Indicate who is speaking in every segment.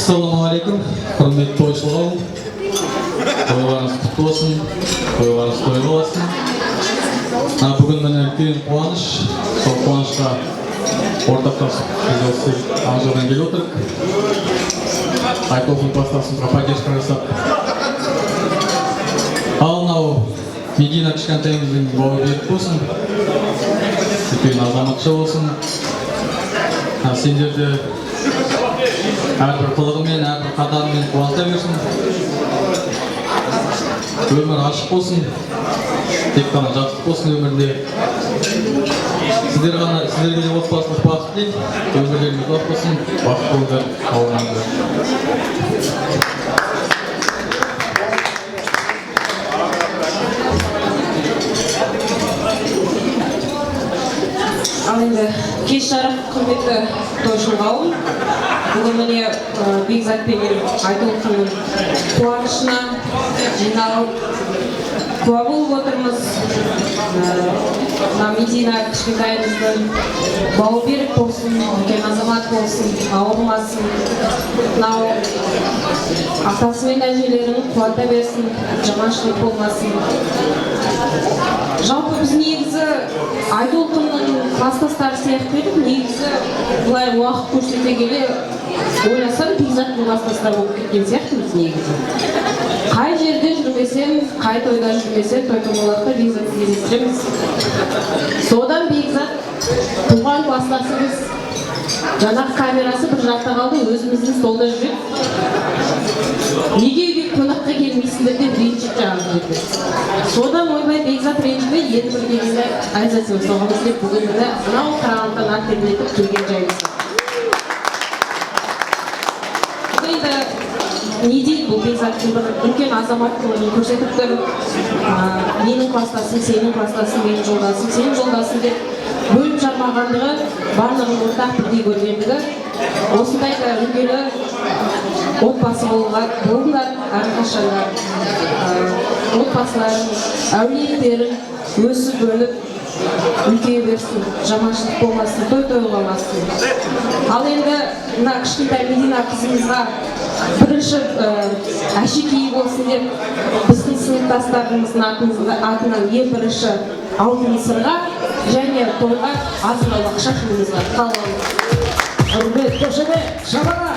Speaker 1: Ассалаумағалейкум, құрметті тойшыл қауым. Тойларыңыз құтты болсын, тойларыңыз тойлы болсын. Бүгін міне үлкен қуаныш, сол қуанышқа ортақтасып біз осы Аңжардан келіп отырық. Айтолқын кластасымызға поддержка жасап. Ал мынау Медина кішкентайымыздың бауы берік болсын, үлкен азаматша болсын. Сендерді әрбір қылығымен, әрбір қадамымен қуанта берсін. Өмір ашық болсын, тек қана жақсылық болсын өмірінде. Сіздерге де отбасылық бақыт тілеймін. Өмірлеріңіз бақыт болсын, бақыт болыңдар, ауырмаңдар.
Speaker 2: Ал енді кеш жарық құрметті тойшыл қауым. Бүгін міне Бекзатпен Айтолқынның қуанышына жиналып куә болып отырмыз. Медина кішкентайымыздың бауы берік болсын, үлкен азамат болсын, ауырмасын. Мынау атасы мен әжелерін қуанта берсін, жаманшылық болмасын. Жалпы біз негізі Айтолқынның кластастары сияқты едік, негізі бұлай уақыт көрсете келе ойласам Бекзаттың кластастары болып кеткен сияқтымыз негізі. Қай жерде жүрмесем, қай тойда жүрмесем, той-томалақта Бекзатты кездестіреміз. Содан Бекзат туған кластасымыз, жанақ камерасы бір жақта қалды, өзіміздің столда жүрек. Неге үйге қонаққа келмейсіңдер деп ренжіп жаңағы жерде. Содан ойбай Бекзат ренжіме, енді бір келгенде айзатсың соғамыз деп бүгін міне мынау қарағандыдан ат тербетіп келген жайымыз. Енді не дейді бұл Бекзаттың бір үлкен азаматтылығын көрсетіп тұр. Менің кластасым, сенің кластасың, менің жолдасым, сенің жолдасың деп бөліп жармағандығы, барлығын ортақ бірдей көргендігі. Осындай да үлгілі отбасы болыңдар, әрқашанда отбасыларын, әулеттерін өсіп өніп үлкейе берсін, жаманшылық болмасын, той-той қалмасын. Ал енді мына кішкентай Медина қызымызға бірінші әшекейі болсын деп біздің сыныптастарымыздың атынан ең бірінші алтын сырға және тойға азын аулақ ақша шығуымызға қаламыз.
Speaker 3: Құрмет көшеме шабана!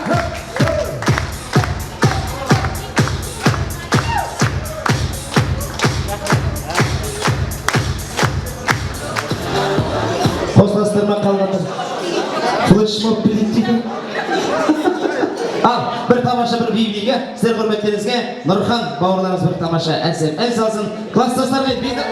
Speaker 3: Қосластырма қалғандар. Флешмоб билеттейді. Ал, бір тамаша бір бейбейге, сіздер құрметтеріңізге Нұрхан бауырларыңыз бір тамаша әсем ән салсын. Кластастар мен бейді.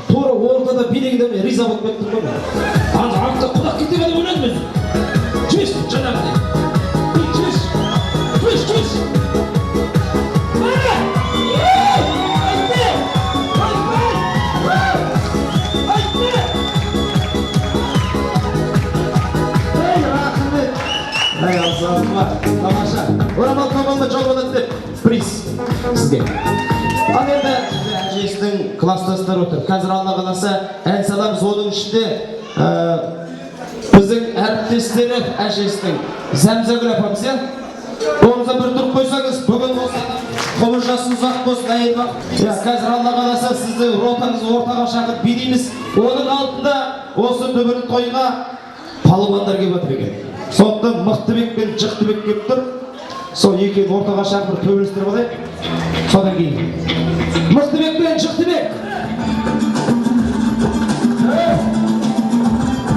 Speaker 3: Тура ортада билегіде мен риза болып кеттім ғой мен. Анша артқа құлақ кетті деп ойладым өзім. Кеш, жаңағыдай. Кеш. Ай, алсаңызға, тамаша. Орамал команда жолбанады деп, приз сізге. Ал енді әжесінің класстастары отыр. Қазір Алла қаласа ән саламыз, оның ішінде біздің әріптестері әжесінің Зәмзәгүл апамыз, иә? Қолыңызда бір тұрып қойсаңыз, бүгін осы ғұмыр жасыңыз ұзақ болсын, әйел бақ. Қазір Алла қаласа сізді ротаңызды ортаға шақырып билейміз. Оның алдында осы дүбірлі тойға палуандар келіп отыр екен. Сондықтан Мықтыбек пен Жықтыбек келіп тұр. Сол екеуін ортаға шақырып төбелестіріп алайық. Содан кейін Мықтыбек пен Жықтыбек.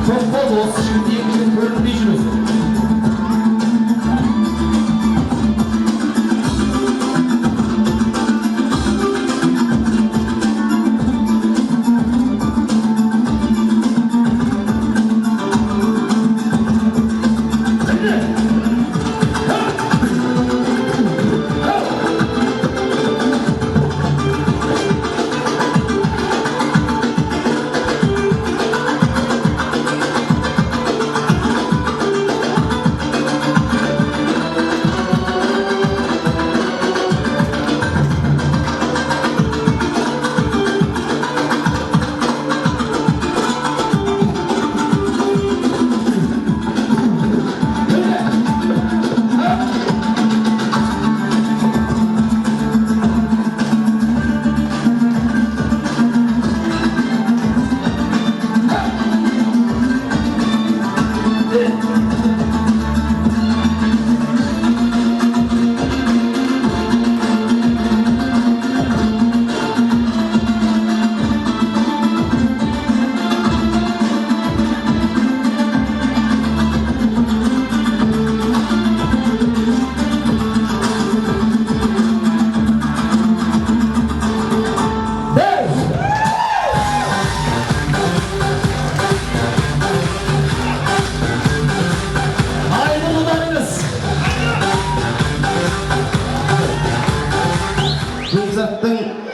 Speaker 3: Көп болды, осы жігіт екеуін көрінбей жүрміз.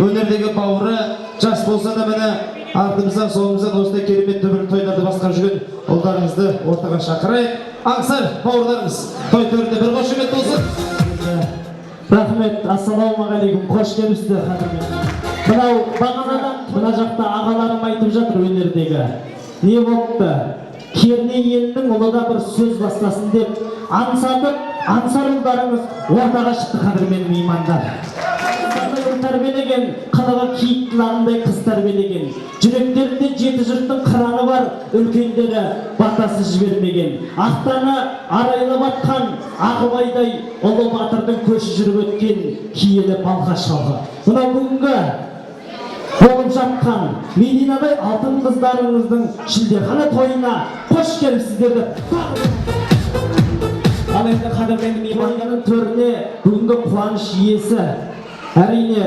Speaker 3: Өнердегі бауыры жас болса да мені артымыздан соңымыздан осындай керемет дүбірлі тойларды басқарып жүрген ұлдарыңызды ортаға шақырайық. Аңсар бауырларымыз, той төрінде бір қошемет болсын.
Speaker 4: Рахмет, ассалаумағалейкум, қош келіпсіздер қадірмен. Мынау бағанадан мына жақта ағаларым айтып жатыр өнердегі. Не болыпты? Керней елінің ұлыда бір сөз бастасын деп аңсатып, аңсар ұлдарыңыз ортаға шықты қадірмен меймандар. Тәрбиелеген, қылығы киік қылағындай қыз тәрбиелеген, жүректерінде жеті жұрттың қыраны бар, үлкендері батасы жібермеген, ақтаны арайлы батқан Ағыбайдай ұлы батырдың көші жүріп өткен киелі балқаш халқы. Мына бүгінгі болып жатқан Мединадай алтын қыздарыңыздың шілдехана тойына қош келіпсіздер деп. Ал енді қадірмен мейманның төріне бүгінгі қуаныш иесі әрине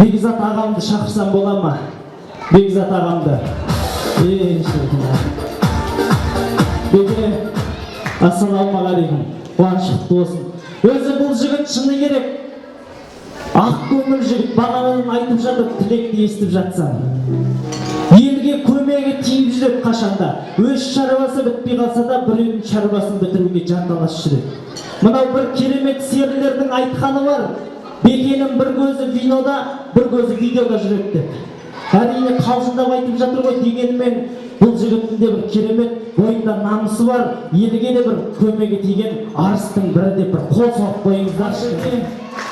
Speaker 4: Бекзат ағамды шақырсам бола ма? Бекзат ағамды. Беке, ассалаумағалейкум. Қуаныш құтты болсын. Өзі бұл жігіт шыны керек. Ақ көңіл жігіт бағанадан айтып жатыр, тілекті естіп жатсам. Елге көмегі тиіп жүреді қашанда. Өз шаруасы бітпей қалса да, біреудің шаруасын бітіруге жанталасып жүреді. Мынау бір керемет серілердің айтқаны бар. Бекенің бір көзі винода, бір көзі видеода жүреді деп. Әрине қалжыңдап айтып жатыр ғой, дегенмен бұл жігіттің де бір керемет, бойында намысы бар, елге де бір көмегі тиген арыстың бірі деп бір қол соғып қойыңыздаршы.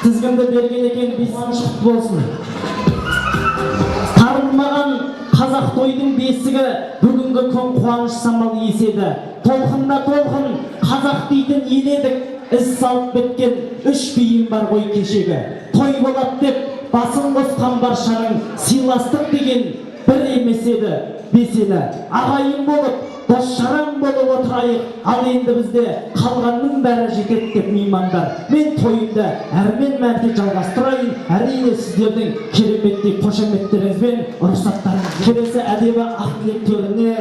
Speaker 4: Тізгінді берген екен, бесінші құтты болсын. Тарылмаған қазақ тойдың бесігі бүгінгі күн қуаныш самал еседі. Толқында толқын қазақ дейтін ел едік, із салып біткен үш биім бар ғой кешегі. Той болады деп басын қосқан баршаның сыйластық деген бір емес еді беселі. Ағайын болып дос-жаран болып отырайық, ал енді бізде қалғанның бәрі жетеді деп меймандар. Мен тойымды әрмен мәрте жалғастырайын, әрине сіздердің кереметтей қошеметтеріңізбен, рұқсаттарыңызбен. Келесі әдемі ақ тілектеріне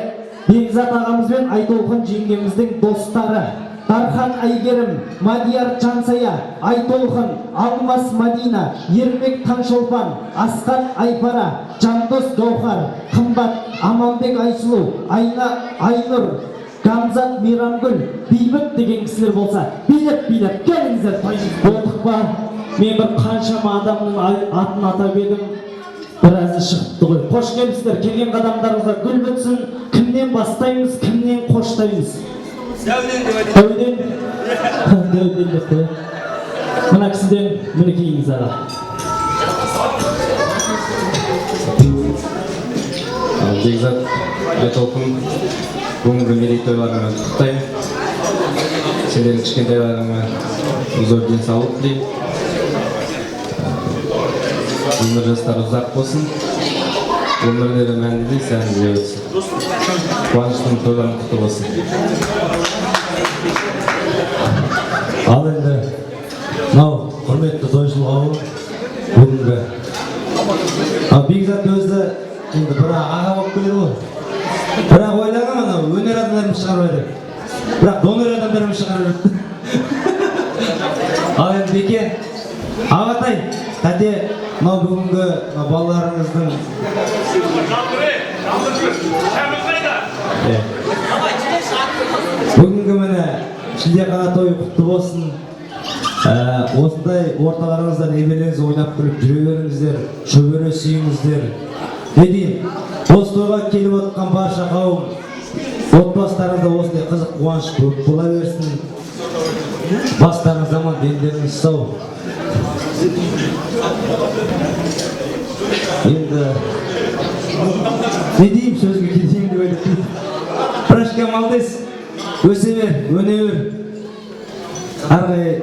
Speaker 4: Бекзат ағамыз бен Айтолқын жеңгеміздің достары Дархан Айгерім, Мадияр Жансая, Айтолқын, Алмас Мадина, Ермек Таңшолпан, Асқат Айпара, Жандос Гаухар, Қымбат Аманбек Айсұлу, Айнұр, Гамзат Мейрамгүл, Бейбіт деген кісілер болса, билеп келіңіздер, тойымыз болдық па? Мен бір қаншама адамның атын атап едім, біразы шығыпты ғой. Қош келіпсіздер, келген қадамдарыңызға гүл бітсін. Кімнен бастаймыз, кімнен қоштаймыз? Дәуден деп қой. Мына кісіден мінекейіңіз аға.
Speaker 5: Бекзат, Айтолқын, бүгінгі мерейтойларыңмен құттықтаймын. Сендердің кішкентайларыңа зор денсаулық тілеймін. Өмір жастары ұзақ болсын. Өмірлері мәнді сәнді өтсін. Қуаныштың тойларың құтты болсын.
Speaker 6: Ал енді мынау құрметті тойшыл қауым бүгінгі Бекзат өзі енді бірақ аға болып келеді ғой. Бірақ ойлаған анау өнер адамдарымыз шығарып еді. Бірақ донор адамдарымыз шығарып еді. Ал енді Беке, Ағатай, тәте мынау бүгінгі балаларыңыздың бүгінгі міне шілдехана тойы құтты болсын. Осындай орталарыңызда небелеріңіз ойнап күліп жүре беріңіздер, шөбере сүйіңіздер. Не деймін, осы тойға келіп отқан барша қауым отбасыларыңызда осындай қызық қуаныш көп бола берсін. Бастарыңыз аман, дендеріңіз сау. Енді не деймін, сөзге кетейін деп ойлаймын. Прашка Малдес, өсе бер, өне бер. Арғай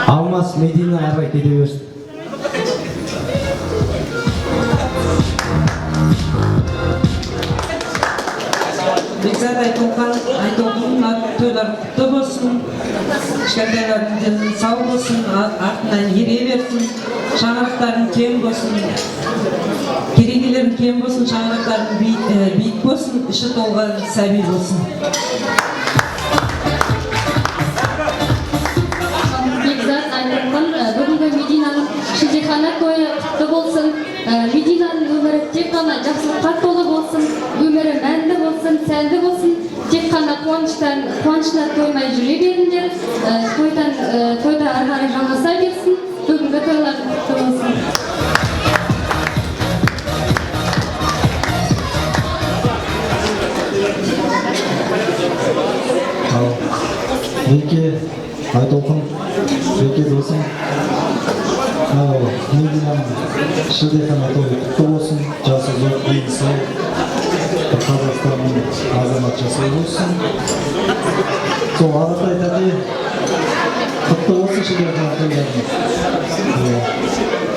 Speaker 6: Алмас Медина арғай кете берсін.
Speaker 7: Бекзат Айтолқын тойлар құтты болсын, кішкентайлардың сау болсын, артынан ере берсін, шаңырақтарын кең болсын, керегелерін кең болсын, шаңырақтарын биік болсын, іші толған сәби болсын.
Speaker 8: Бекзат Айтолқын, бүгінгі Мединаның шілдехана тойы құтты болсын. Мединаның өмірі тек қана жақсылыққа толы болсын, өмірі мәнді болсын, сәнді болсын. Тек қана қуанышына тоймай жүре беріңдер. Тойда ары қарай жалғаса берсін. Бүгінгі тойлар құтты болсын.
Speaker 6: Беке, Айтолқын, Беке досым, Мединаның шілдехана тойы құтты болсын. Жасы зор, дені сау, Қазақстанның азаматшасы болсын. Сол Ағатай тәте құтты болсын шілдехана тойларыңыз.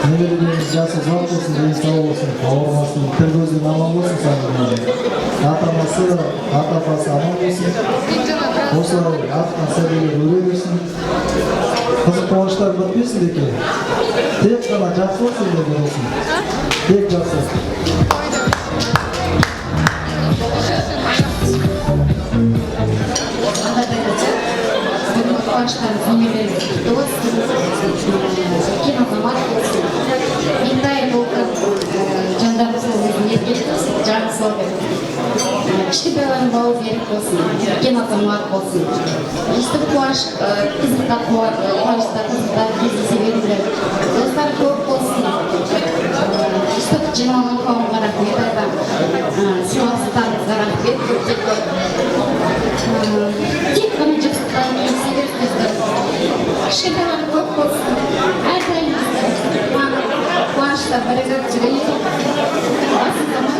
Speaker 6: Немерелеріңіз жасы зор болсын, дені сау болсын, ауырмасын, тіл көзден аман болсын сағынады. Ата-анасы, ата-апасы аман болсын. Осылай артынан сәбилер өре берсін. Қызық қуаныштар бітпесін Беке. Тек қана жақсы болсын деп болсын. Тек жақсы болсын.
Speaker 8: Бүгінгі қуаныштарыңыз немерелеріңіз құтты болсын. Үлкен азамат болсын. Енді Айтолқын жандарымыздың өзіне беріп, жаны сау беріп. Кішкентайлардың бауы берік болсын, үлкен азамат болсын. Өстіп қуанышта қызықта кездесе беріңдер. Достар көп болсын. Өстіп жиналған қауымға рахмет айтамын. Сыйластарыңызға рахмет. Тек қана жақсылықтарын келсе беріңіздер. Кішкентайлар көп болсын. Әрдайым қуанышта бірігіп жүрейік. Басын заман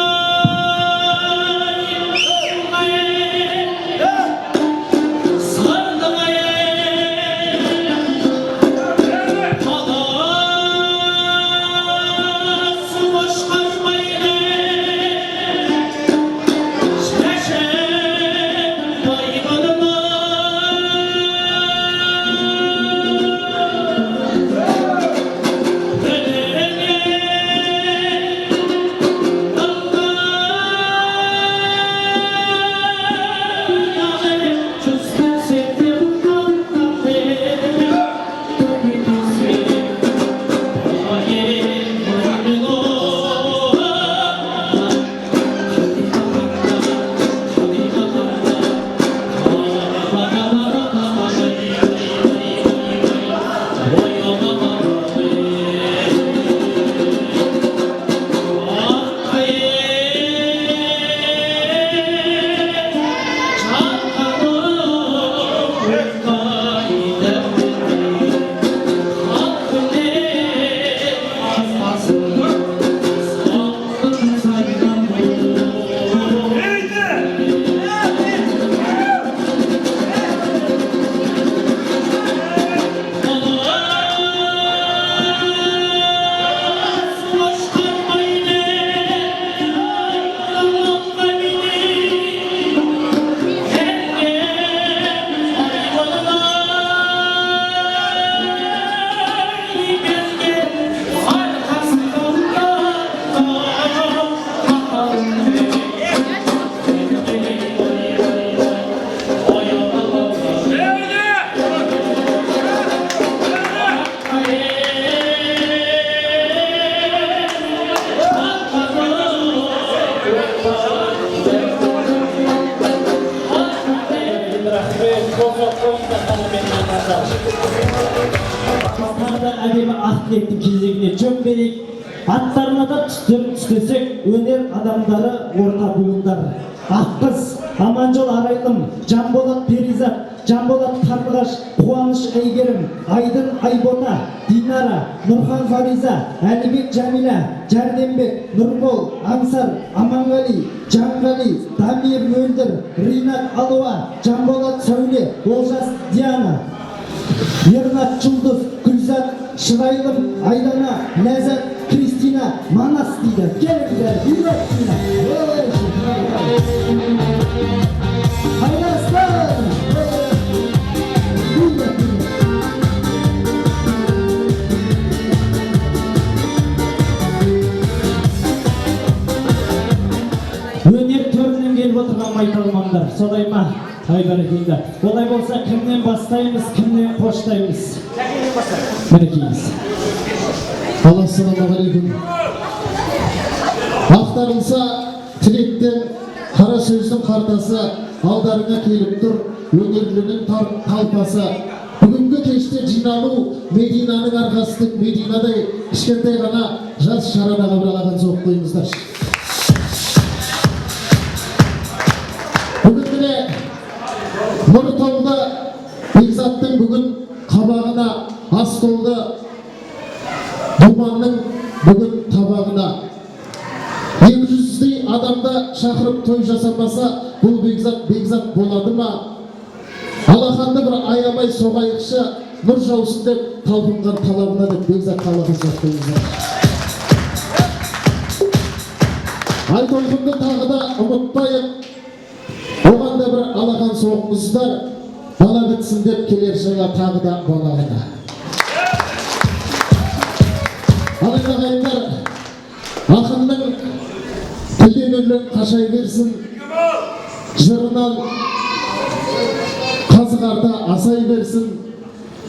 Speaker 4: әдемі ақ тілектің кезегіне жөн берейік. Аттарына да түстесек, өнер адамдары орта буындар. Аққыз, Аманжол Арайлым, Жанболат Перизат, Жанболат Қарлығаш, Қуаныш Әйгерім, Айдын Айбота, Динара, Нұрхан Фариза, Әлібек Жәмила, Жәрдембек, Нұрбол, Аңсар, Аманғали, Жанғали, Дамир Мөлдір, Ринат Алуа, Жанболат Сәуле, Олжас Диана, Ернат Жұлдыз, Гүлзат, Шырайлым, Айдана, Ләззат, Кристина, Манас дейді. Келіңдер, үйреттіңдер. Қайрастар! Өнер төрінен келіп отырған майталмандар, солай ма? Айбарекелді. Олай болса, кімнен бастаймыз, кімнен қоштаймыз? Мінекейміз.
Speaker 9: Ассалаумағалейкум. Ақтарылса тілектен қара сөздің қартасы алдарыңа келіп тұр, өнерлінің талпасы. Бүгінгі кеште жиналу Мединаның арқасы, Мединадай кішкентай ғана жас шарада қабырғалаған соқ қойыңыздар. Бүгін Нұртауда Бекзаттың бүгін қабағына ас толды, Думанның бүгін табағына. 200-дей адамды шақырып той жасамаса, бұл Бекзат болады ма? Алақанды бір аямай соғайықшы, нұр жаусын деп талпынған талабына деп Бекзат талабын сақтыңыздар. Айтолқынды тағы да ұмытпайық, оған да бір алақан соғыңыздар, бала бітсін деп келер жаңа тағы да балағына. Ағайындар, ақынның тілден өлең қашай берсін, жырынан қазығарда асай берсін,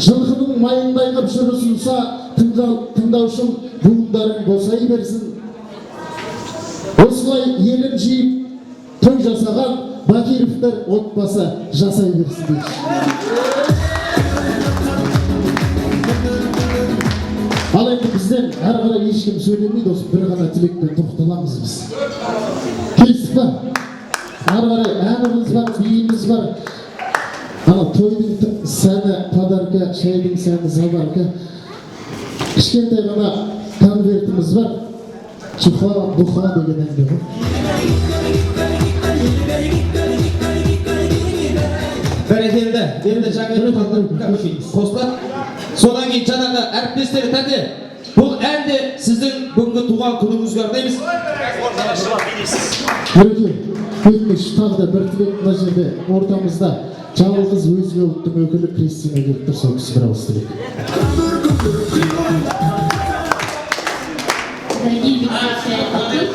Speaker 9: жылқының майындай қып жүрісінса, тыңдаушым буындарың босай берсін. Осылай елін жиып, той жасаған Бакировтар отбасы жасай берсін дейші. Ал енді бізден әрі қарай ешкім сөйлемейді, осы бір ғана тілекпен тоқталамыз біз. Келістік па? Әрі қарай әніміз бар, биіміз бар. Ана тойдың сәні подарка, шайдың сәні забарка. Кішкентай ғана конвертіміз бар. Чуха, буха деген әнге ғой.
Speaker 3: Бәрекелді, енді жаңа қосылады. Содан кейін жаңағы әріптестері тәте, бұл әнде сіздің бүгінгі туған күніңізге арнаймыз.
Speaker 9: Өте, өтініш тағы да бір тілек мына жерде ортамызда жалғыз өзге ұлттың өкілі Кристина келіп тұр, сол кісі бір ауыз тілек.
Speaker 8: Дорогие беседы,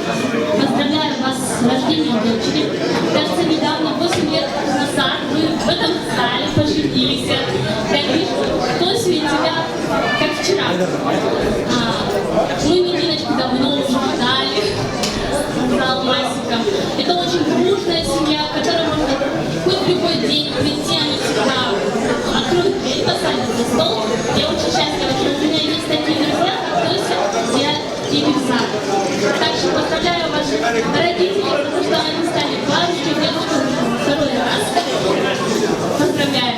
Speaker 8: поздравляю вас с рождением дочери. Кажется, недавно, 8 лет назад, вы в этом зале поженились. Я вижу, что себе тебя, как вчера. Мы Мединочку давно уже ждали, сказал Масика. Это очень дружная семья, которая может хоть в любой день прийти, они всегда откроют дверь, посадят за стол. Я очень счастлива, что у меня есть такие друзья, как Тося, я и Бекзат. Так что поздравляю ваших родителей, потому что они стали бабушкой, дедушкой второй раз. Поздравляю.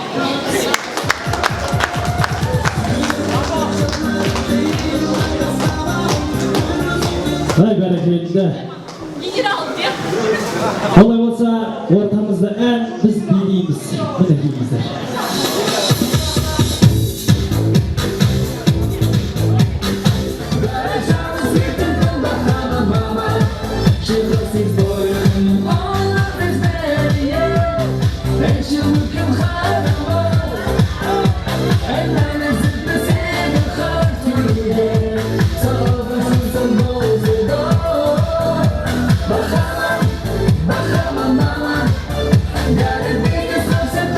Speaker 4: Бәрекелді.
Speaker 8: Генерал, где?
Speaker 4: Олай болса, ортамызда ән біз билейміз. Мінекейміздер.
Speaker 10: Gotta be the sunset,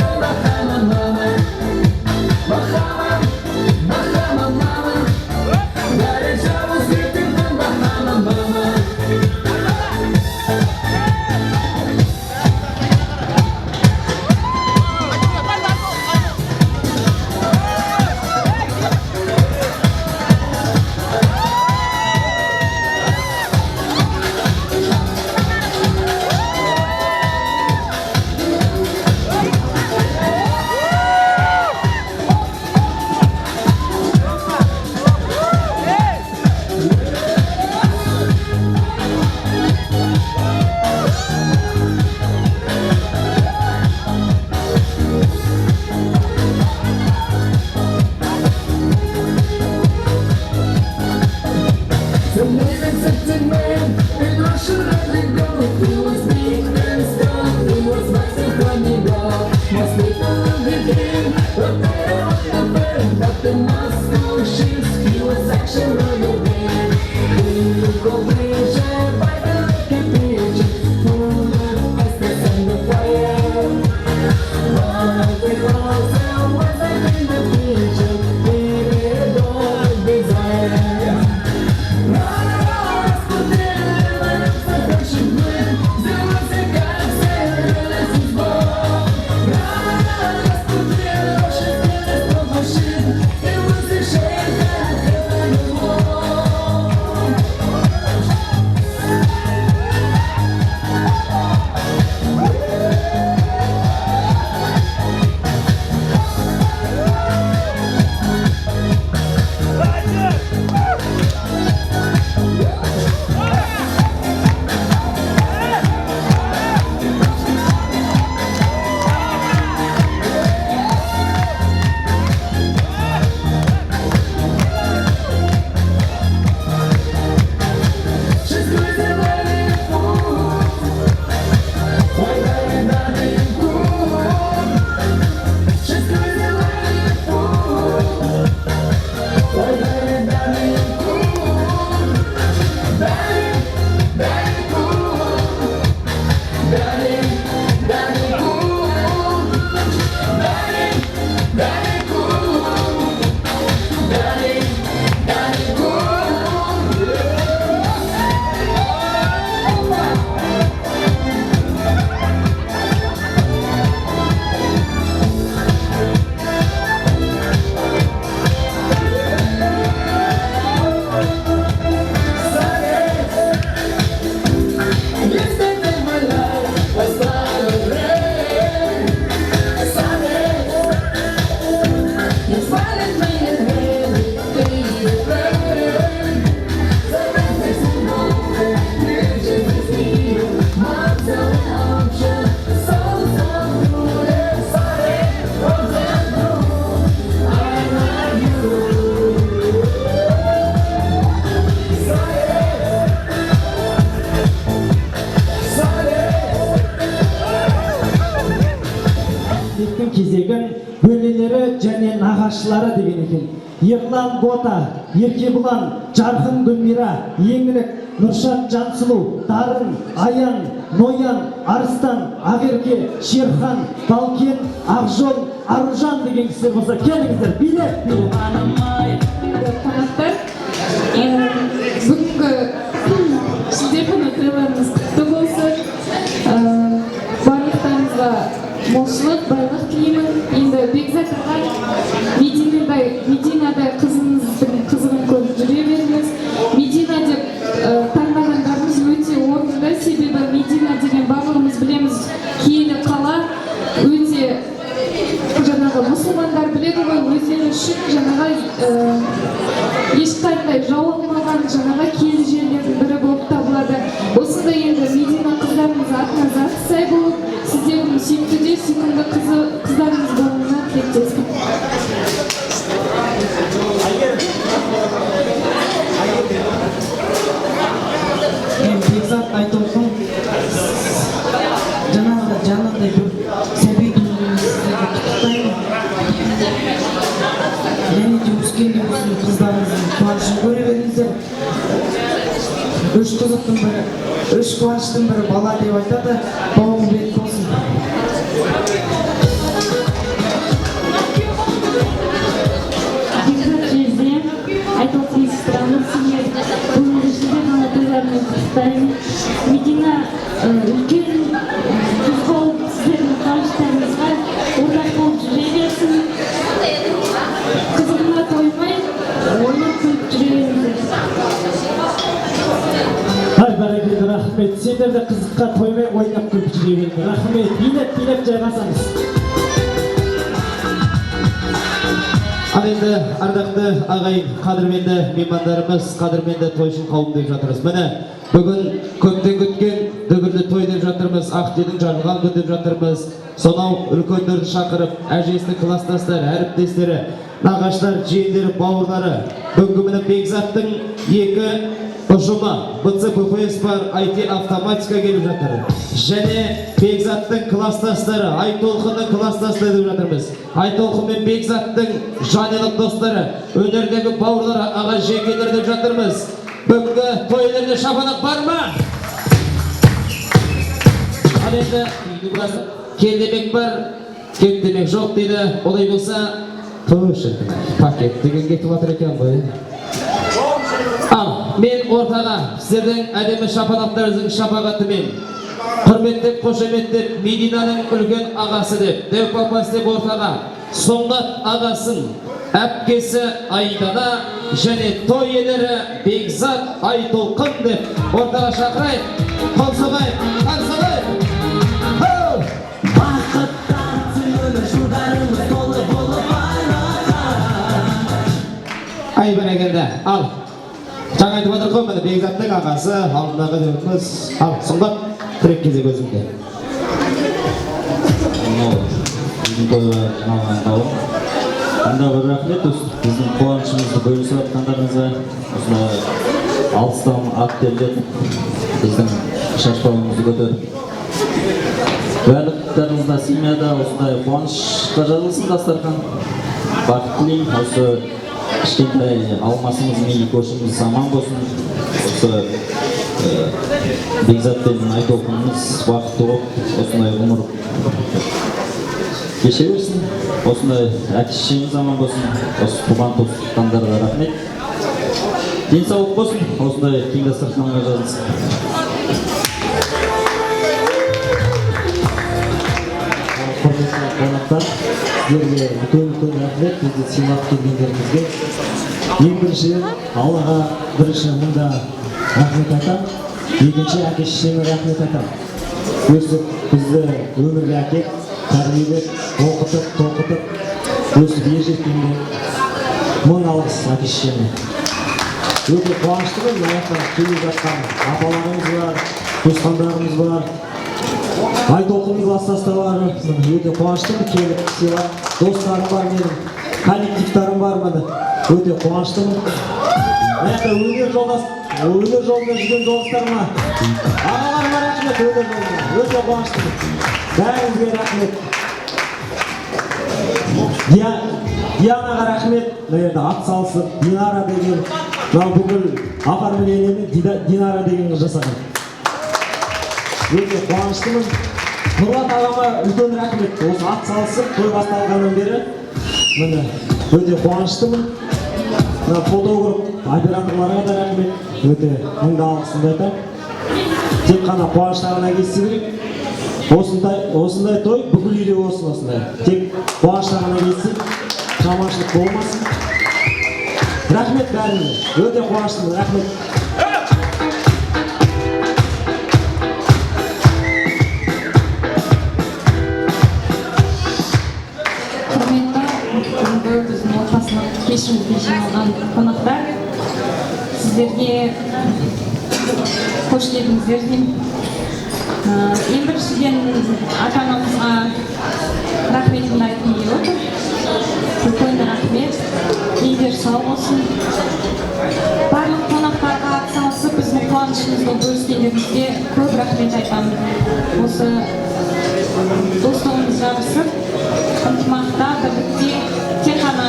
Speaker 4: кезегін бөлелері және нағашылары деген екен. Ерлан Бота, Еркебұлан, Жарқын Гүлмира, Еңлік, Нұршат Жансұлу, Дарын, Аян, Ноян, Арыстан, Ақерке, Шерхан, Балкен, Ақжол, Аружан деген кісілер болса, келіңіздер, билет.
Speaker 2: Қонақтар, бүгінгі шілдехана тойларыңыз құтты болсын. Барлықтарыңызға молшылық, байлық тілеймін. Енді Бекзат ағай, Мединада қызыңыздың қызығын көріп жүре беріңіз. Медина деп таңдағандарымыз өте орынды, себебі Медина деген барлығымыз білеміз, киелі қала, өте жаңағы мұсылмандар біледі ғой, өздері үшін жаңағы ешқандай жауылмаған жаңағы киелі жерлердің бірі болып табылады. Осындай енді Медина қыздарымыз атына заты сай болып, сіздердің сүйікті де сүйкімді қыздарыңыз болуына тілектеспін.
Speaker 7: Бекзат Айтолқын жаңағыдай бір сәби дүниені құттықтаймын. Және де өскенде өскен қыздарыңыздың қуанышын көре беріңіздер. Үш қызықтың бірі, үш қуаныштың бірі бала деп айтады, бауың бет болсын.
Speaker 2: Бекзат жездем, Айтолқын сестраны сүйер, бүгінгі шілдехана тойларымен құттықтаймын. Медина үлкен қыз болып сіздердің қуаныштарыңызға ортақ болып жүре берсін. Қызығына тоймай, ойнап күліп жүре беріңіздер.
Speaker 4: Ай, бәрекелді, рахмет. Сендер де қызыққа тоймай ойнап күліп жүре беріңдер. Рахмет. Билет жайғасаңыз.
Speaker 3: Ал енді ардақты ағайын, қадірменді меймандарымыз, қадірменді тойшыл қауым деп жатырмыз. Міне, бүгін көптен күткен дүбірлі той деп жатырмыз, Ақтелдің жарылған күн деп жатырмыз. Сонау үлкендерді шақырып, әжесінің кластастары, әріптестері, нағаштар, жиендері, бауырлары. Бүгінгі міне Бекзаттың екі ұжымы БЦППС бар IT автоматика келіп жатыр. Және Бекзаттың класстастары, Айтолқының класстастары деп жатырмыз. Айтолқы мен Бекзаттың жанелік достары, өнердегі бауырлар, аға жеңгелер деп жатырмыз. Бүгінгі тойлерде шапанақ бар ма? Ал енді келдемек бар, кетдемек жоқ дейді. Олай болса, пакет деген кетіп жатыр екен ғой. Ал, мен ортаға сіздердің әдемі шапанақтарыңыздың шапағатымен құрметтеп, қошеметтеп, Мединаның үлкен ағасы деп, Дәупапас деп ортаға Соңдат ағасын, әпкесі Айдана және той иелері Бекзат, Айтолқын деп ортаға шақырайық. Қол соғайық, қан соғайық. Ай бәрекелді. Ал, жаңа айтып отыр ғой, міне Бекзаттың ағасы, алдындағы дөртіміз. Ал, Соңдат, тірек кезек өзіңде.
Speaker 4: Біздің тойға жиналған қауым. Мұнда бір рахмет, біздің қуанышымызды бөлісіп жатқандарыңызға, осындай алыстан ат терлетіп, біздің шашбауымызды көтеріп. Барлықтарыңызда семьяда осындай қуанышқа жазылсын дастархан. Бақыт тілеймін, осы кішкентай алмасымыз, мейлі көшіміз аман болсын. Осы Бекзат пен Айтолқынымыз бақытты болып, осындай ғұмыр кеше берсін. Осындай әке-шешеміз аман болсын. Осы туған туысқандарға рахмет. Денсаулық болсын, осындай кең дастарханға жазылсын. Құрметті қонақтар, сіздерге үлкен рахмет, бізді сыйлап келгендеріңізге. Ең біріншіден Аллаға бірінші мұнда рахмет айтамын, екінші әке-шешеме рахмет айтамын. Өстіп бізді өмірге әкеп, тәрбиелеп, оқытып, тоқытып, өстіп ержеткенде мың алғыс әке-шешеме. Өте қуаныштымын, мынаяқтан келіп жатқан апаларымыз бар, туысқандарымыз бар. Айтолқының класстастары, өте қуаныштымын, келіп сыйлап, достарым бар менің, коллективтарым бар мені, өте қуаныштымын. Мынақты өнер жолында жүрген достарыма, ағаларыма рахмет, өнер жолында, өте қуаныштымын. Бәріңізге рахмет. Дианаға рахмет, мына ат салысып, Динара деген, бүкіл оформлениені Динара деген жасаған. Өте қуаныштымын. Нұрлан ағама үлкен рахмет. Осы ат салысып, той басталғаннан бері міне өте қуаныштымын. Фотограф операторларға да рахмет. Өте мыңда алғысымды айтамын. Тек қана қуаныштарына кетсе керек. Осындай той бүкіл үйде болсын осындай. Тек қуаныштарына кетсе, жаманшылық болмасын. Рахмет бәріне. Өте қуаныштымын. Рахмет.
Speaker 2: Кешімізге жиналған қонақтар, сіздерге қош келдіңіздер деймін. Ең біріншіден ата-анамызға рахметімді айтқым келіп отыр. Үлкен рахмет, дендері сау болсын. Барлық қонақтарға атсалысып, біздің қуанышымызды бөліскендеріңізге көп рахмет айтамын. Осы достығымыз жабысып, ынтымақта, бірлікте тек қана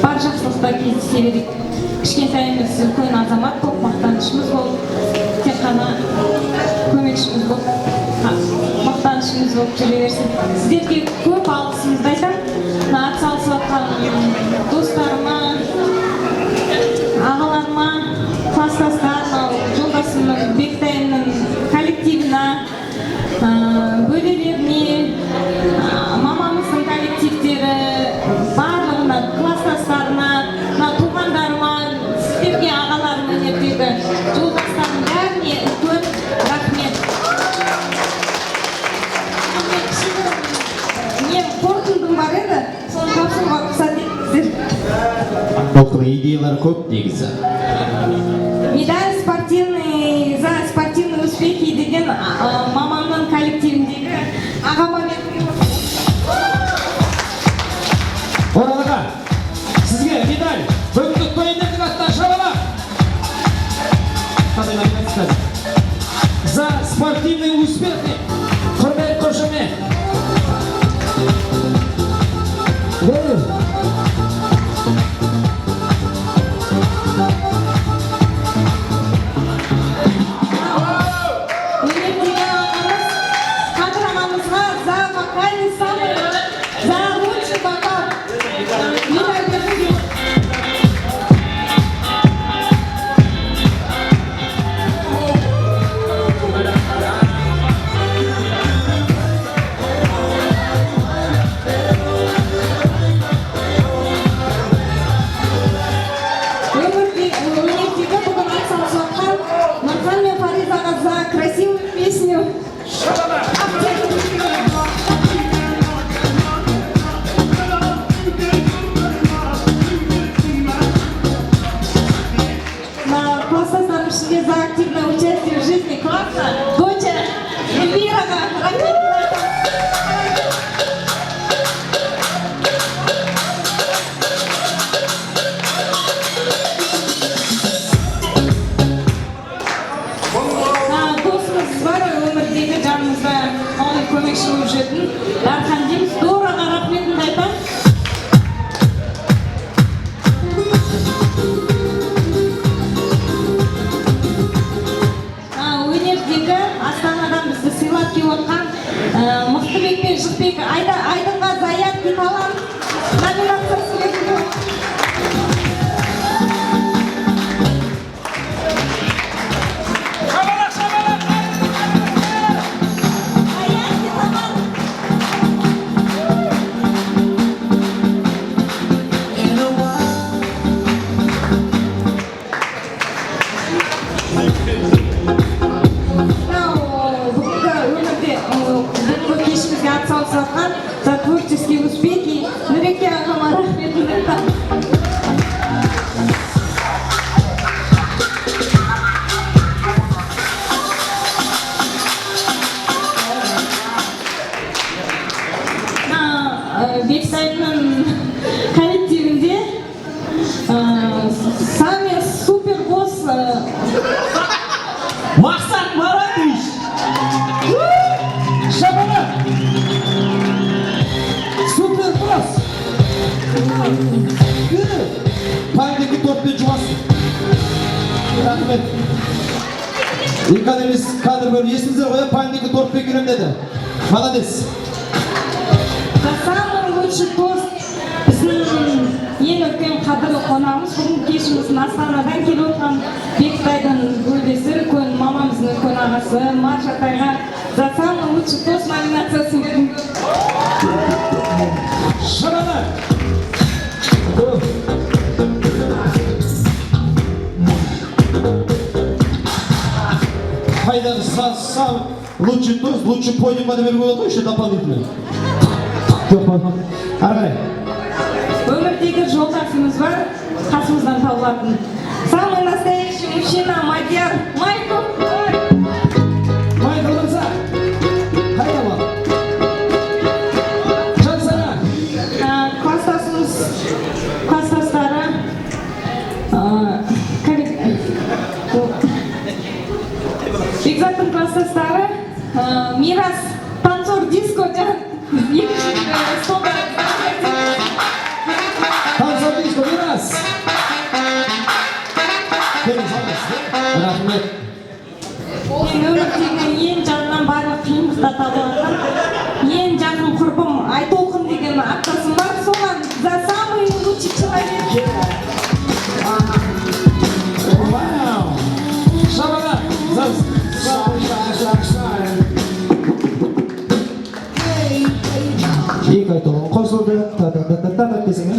Speaker 2: бар жақсылықта кездесе берейік. Кішкентайымыз үлкен азамат болып, мақтанышымыз болып, тек қана көмекшіміз болып, мақтанышымыз болып жүре берсін. Сіздерге көп алғысымызды айтамын. Атсалысып жатқан достарыма, ағаларыма, класстастарыма, жолдасымның, Бектайымның коллективіне, бөлелеріне, мамамыздың коллективтері, барлығына, класстастарына, туғандарыма, сіздерге ағаларым өнердегі жолдастарым бәріне үлкен рахмет. Мен қорытындым бар еді, соны тапсыруға рұқсат етіңіздер.
Speaker 3: Доктор, идеялары көп негізі.
Speaker 2: Медаль спортивный за спортивные успехи деген мамамның коллективіндегі ағама
Speaker 3: Оралға, сізге медаль, бүгінгі тойындардың аттан шабала. қандай номинация? За спортивные успехи. Құрмет қошемет.
Speaker 2: За творческие успехи. Нұреке ағама рахметімді айтамын. Бексайдың коллективінде самый супер босс
Speaker 3: Мақсат Маратович. Шабана. Супер босс. Пандеки топпен жуасың. Рахмет. Экономист кадр бөлім есіңіздер ғой, пандеки топпен келем деді. Молодец.
Speaker 2: За самый лучший тост біздің ең үлкен қадірлі қонағымыз бүгінгі кешіміздің Астанадан келіп отырған Бектайдың бөлесі, үлкен мамамыздың үлкен ағасы Маржа Атайға за самый лучший тост номинациясын бердім.
Speaker 3: Шабана. Қайдан сам лучший тост, лучший подиумға да беруге болады ғой, еще дополнительно. Арғай.
Speaker 2: Өмірдегі жолдасымыз бар, қасымыздан табылатын. Самый настоящий мужчина Мадияр Майкл.
Speaker 3: Майкл мырза. Қайда бар? Жансара.
Speaker 2: Класстастары Бекзаттың класстастары Мирас, танцор диско
Speaker 3: Танцор диско, Мирас. Рахмет.
Speaker 2: Мен өмірдегі ең жағынан барлық қиындықта табылатын, ең жақын құрбым Айтолқын деген аттасым бар, соған за самый лучший человек.
Speaker 3: Вау! Шабана! Екі айтолқын қосылды. Та-та-та-та-та десің,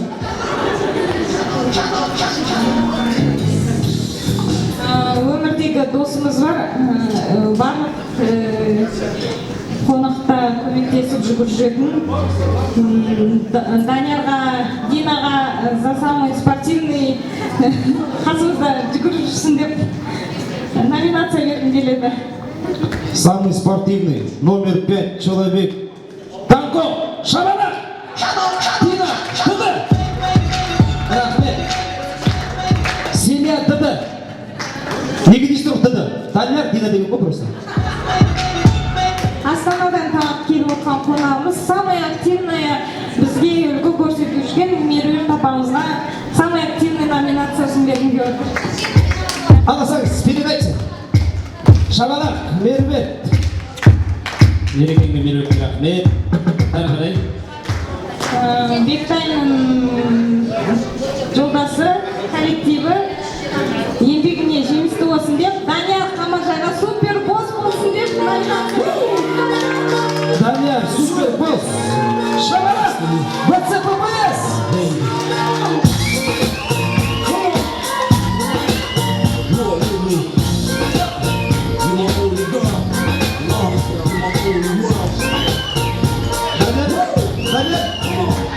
Speaker 2: Өмірдегі досымыз бар, барлық қонақта көмектесіп жүгіріп жүретін Даниярға, Динаға за самый спортивный қасымызда жүгіріп жүрсін деп номинация бергім келеді.
Speaker 3: Самый спортивный, номер 5 человек. Танко! Шабана! Дина! Дыды! Рахмет! Семья Дыды! Неге дейсің ұқтыды? Данияр Дина деген ғой просто.
Speaker 2: Астанадан тағып келіп отқан қонағымыз самая активная бізге үлгі көрсетіп жүрген Меруерт апамызға самая активный номинациясын бергім келіп отыр.
Speaker 3: Аласаңыз, передайте. Шабалақ, Меруерт.
Speaker 4: Ерекеңе Меруертке рахмет. Әрі қарай.
Speaker 2: Бектайның жолдасы, коллективі еңбегіне жемісті болсын деп, Данияр Қамажайға супер босс болсын деп
Speaker 3: Данияр, супер босс. Шабалақ, ВЦППС.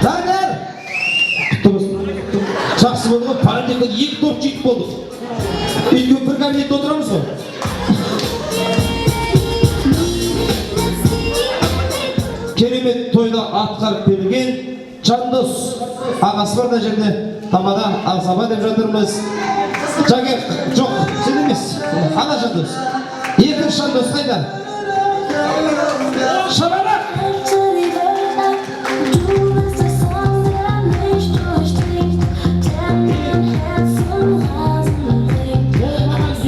Speaker 3: Данияр! Жақсы болды ғой, параллельно екі топ жүйіп болдық. Үйде бір кабинетте отырамыз ғой. Керемет тойда атқарып берілген Жандос ағасы бар да жерде тамада Алсаба деп жатырмыз. Жагер, жоқ, сен емес. Ана Жандос. Екінші Жандос қайда? Шабалақ!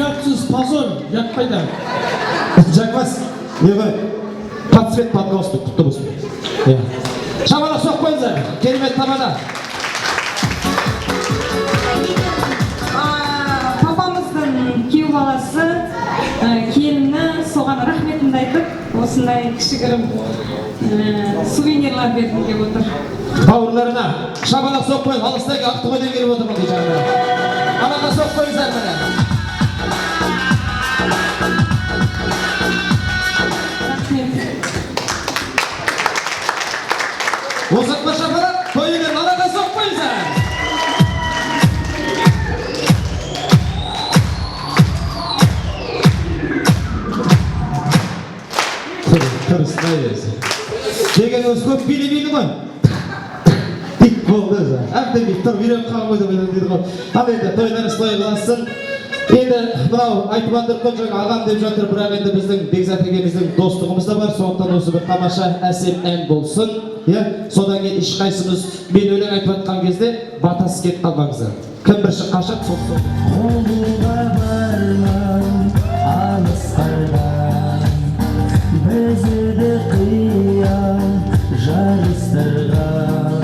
Speaker 4: Ұятсыз пазон, ұят қайда?
Speaker 3: Жақпас, неге? Подсвет под галстук, құтты болсын. Шабалақ соқ қойыңыздар, керемет тамада.
Speaker 2: Папамыздың күйеу баласы, келіні соған рахметімді айтып, осындай кішігірім сувенирлар бергім келіп отыр.
Speaker 3: Бауырларына шабалақ соқ қойын, алыстағы Ақтоғайдан келіп отырмын дей жағына. Анаға соқ қойыңыздар міне. Осатма шабалақ, тойымен анаға соқ қойыңыздар. Тұрысына берсін. Деген өз көп билі ғой. Бит болды өзі. Әбден бит тұр, үйрен қалың қойды дейді ғой. Ал енді тойларыңыз той қыласын. Енді мынау айтып жатыр жаңа ағам деп жатыр, бірақ енді біздің Бекзат егеміздің достығымыз да бар, сондықтан осы бір тамаша әсем ән болсын. Содан кейін ешқайсымыз мен өлең айтып жатқан кезде батасы кетіп қалмаңыздар. Кім бірші қашып соқсын.
Speaker 6: Қолыға барман алысқардан, бізді қиян жарыстырған,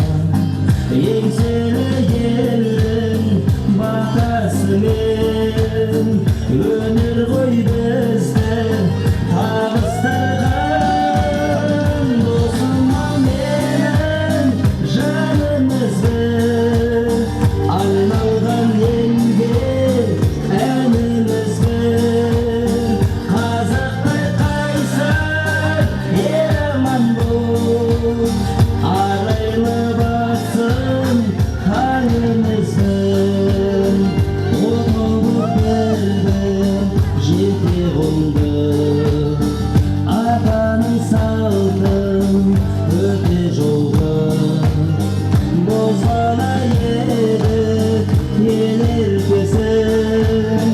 Speaker 6: еңселі елдің батасымен өнер ғой бізді табыстырған. Досыма менің жанымызды айналған елге әнімізді, қазақтай қайсар ер аман бол, арайлы басын таңымызды. Жете қонды атаның салдың өте жолғы, бозбала едік ел еркесін,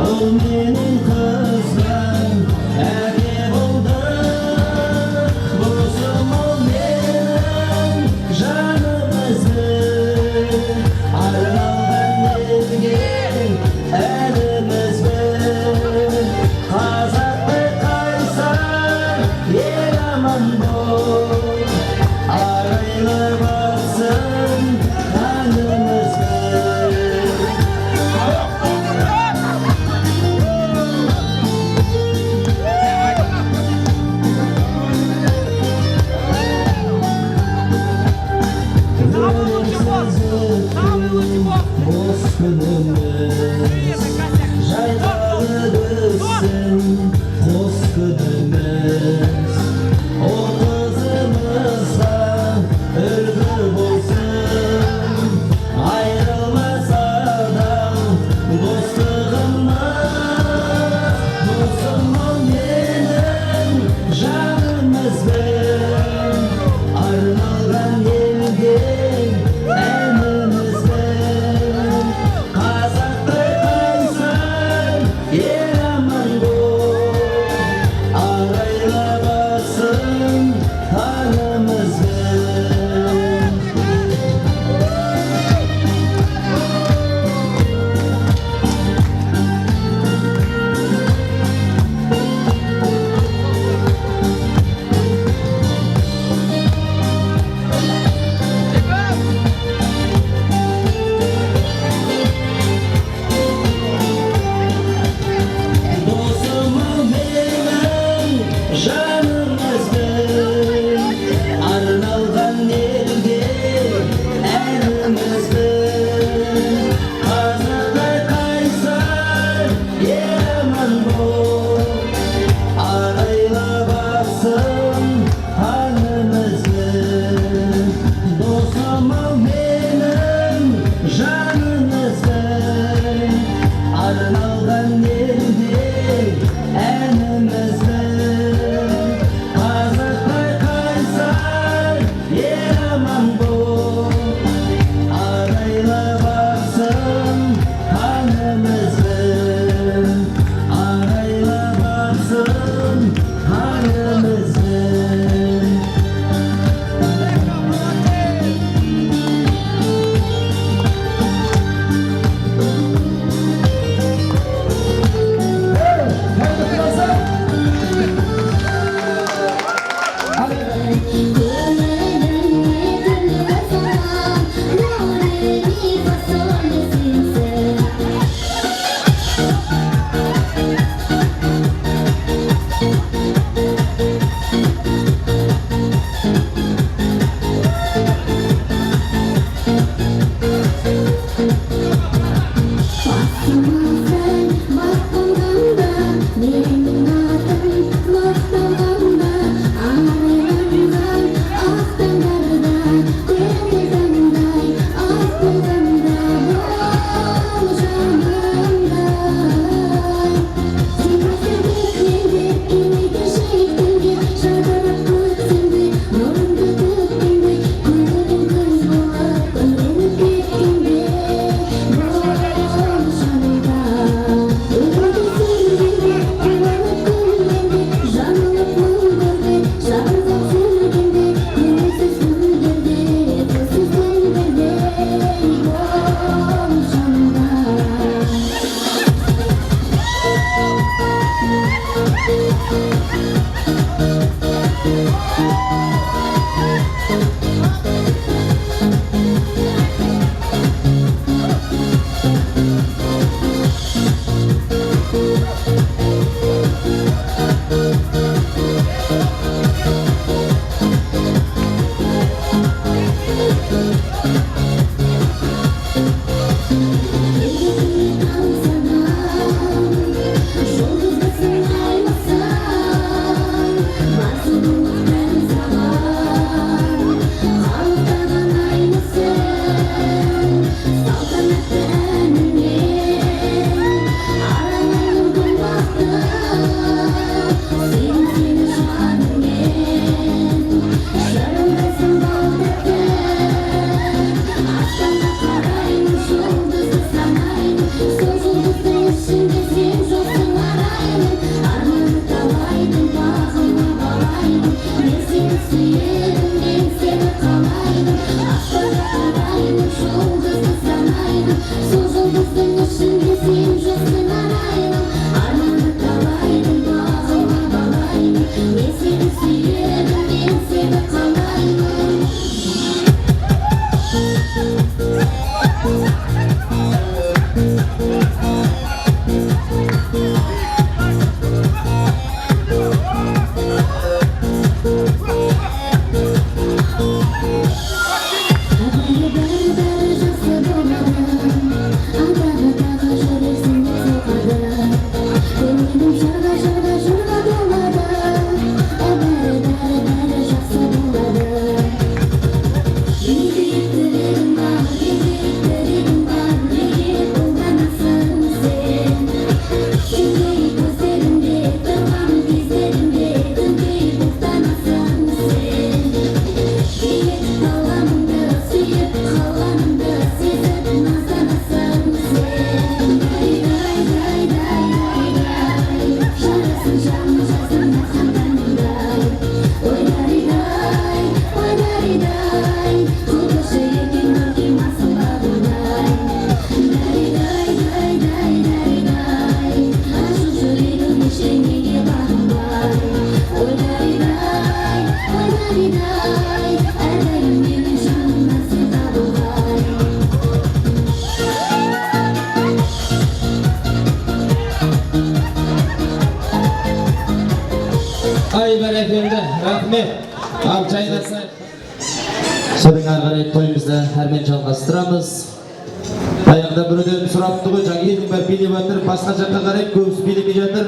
Speaker 6: ол менің қызған әке болды. Досым ол менің жанымызды арналған елге әнімізді. Қазақтай қайсар ер аман бол, арайлы басын таңымызды. Бос күніміз жайқалып өссін, қос күніміз ол қызымызға үлгі болсын. Айрылмас адам достығымыз, досым ол менің жанымызбен арналған елге әнімізбен. Қазақ
Speaker 3: Ай бәрекелді, рахмет. Ал жайнасайық. Содан ары қарай тойымызды әрмен жалғастырамыз. Аяғында біреуден сұрапты ғой, жаңа елдің бәрі билеп жатыр, басқа жаққа қарай көбісі билемей жатыр.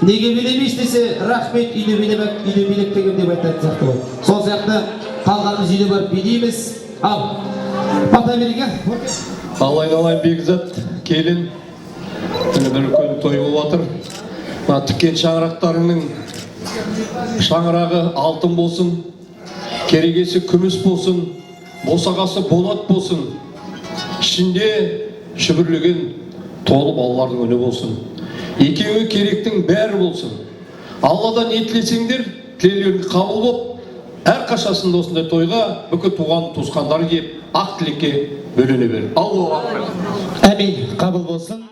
Speaker 3: Неге билемейсіз десе, рахмет, үйде билеп деген деп айтатын сияқты ғой. Сол сияқты қалғанымыз үйде барып билейміз. Ал, бата берейік.
Speaker 10: Алайын Бекзат, келін. Бір үлкен той болып жатыр. Тіккен шаңырақтарыңның шаңырағы алтын болсын, керегесі күміс болсын, босағасы болат болсын. Ішінде шүбірлеген толы балалардың үні болсын. Екеуі керектің бәрі болсын. Алладан не тілесеңдер, тілеулерің қабыл болып, әр қашасында осындай тойға бүкіл туған туысқандар келіп, ақ тілекке бөлене бер. Аллаху акбар.
Speaker 3: Әмин, қабыл болсын.